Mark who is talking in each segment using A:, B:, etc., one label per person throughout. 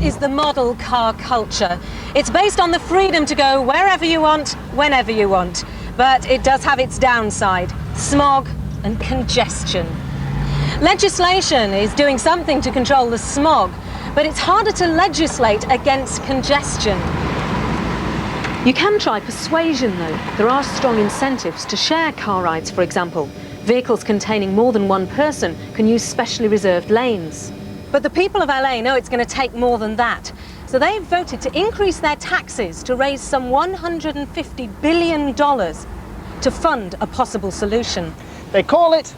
A: Is the model car culture. It's based on the freedom to go wherever you want, whenever you want. But it does have its downside: smog and congestion. Legislation is doing something to control the smog, but it's harder to legislate against congestion. You can try persuasion, though. There are strong incentives to share car rides, for example. Vehicles containing more than one person can use specially reserved lanes. But the people of LA know it's going to take more than that. So they've voted to increase their taxes to raise some $150 billion to fund a possible solution.
B: They call it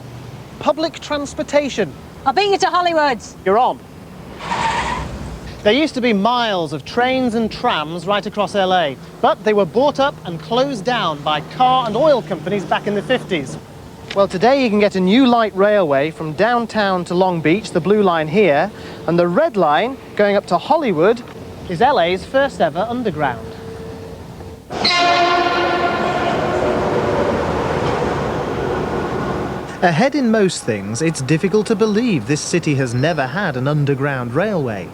B: public transportation.
A: I'll beat you to Hollywood.
B: You're on. There used to be miles of trains and trams right across LA, but they were bought up and closed down by car and oil companies back in the 50s. Well, today you can get a new light railway from downtown to Long Beach, the blue line here, and the red line going up to Hollywood is LA's first ever underground. Ahead in most things, it's difficult to believe this city has never had an underground railway.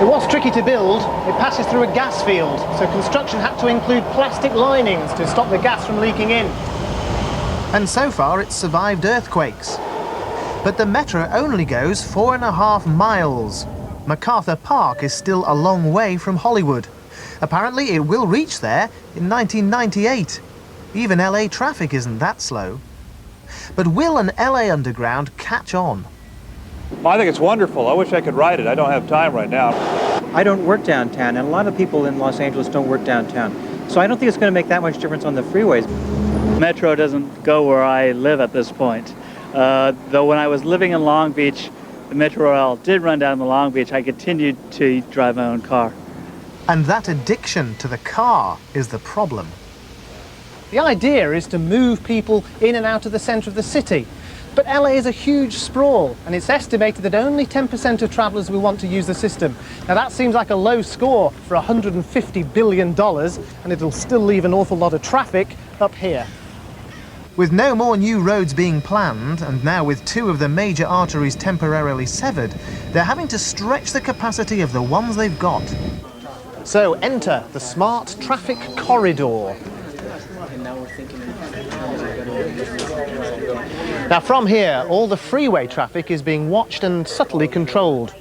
B: It was tricky to build. It passes through a gas field, so construction had to include plastic linings to stop the gas from leaking in. And so far it's survived earthquakes. But the metro only goes 4.5 miles. MacArthur Park is still a long way from Hollywood. Apparently it will reach there in 1998. Even LA traffic isn't that slow. But will an LA Underground catch on?
C: I think it's wonderful. I wish I could ride it. I don't have time right now.
D: I don't work downtown, and a lot of people in Los Angeles don't work downtown. So I don't think it's going to make that much difference on the freeways.
E: Metro doesn't go where I live at this point. Though when I was living in Long Beach, the Metro Rail did run down to Long Beach. I continued to drive my own car.
B: And that addiction to the car is the problem. The idea is to move people in and out of the centre of the city. But LA is a huge sprawl, and it's estimated that only 10% of travellers will want to use the system. Now that seems like a low score for $150 billion, and it'll still leave an awful lot of traffic up here. With no more new roads being planned, and now with 2 of the major arteries temporarily severed, they're having to stretch the capacity of the ones they've got. So enter the smart traffic corridor. Now from here, all the freeway traffic is being watched and subtly controlled.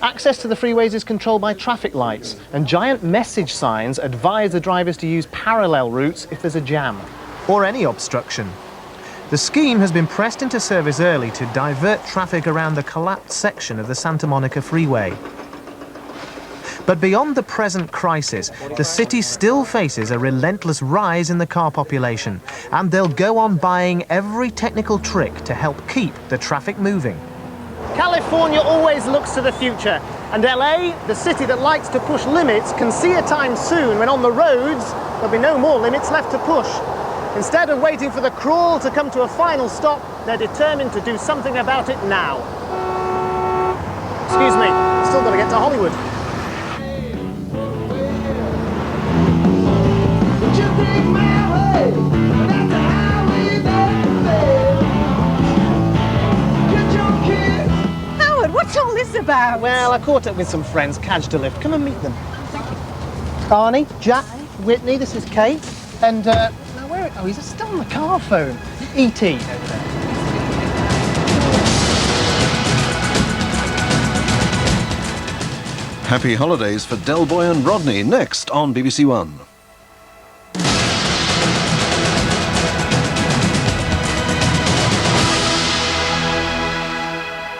B: Access to the freeways is controlled by traffic lights, and giant message signs advise the drivers to use parallel routes if there's a jam. Or any obstruction. The scheme has been pressed into service early to divert traffic around the collapsed section of the Santa Monica Freeway. But beyond the present crisis, the city still faces a relentless rise in the car population, and they'll go on buying every technical trick to help keep the traffic moving. California always looks to the future, and LA, the city that likes to push limits, can see a time soon when on the roads there'll be no more limits left to push. Instead of waiting for the crawl to come to a final stop, they're determined to do something about it now. Excuse me, still got to get to Hollywood.
A: Howard, what's all this about?
B: Well, I caught up with some friends, cadged a lift. Come and meet them. Arnie, Jack, Whitney, this is Kate. And, now where, oh, he's still on the car phone. E.T. over there.
F: Happy holidays for Del Boy and Rodney, next on BBC1.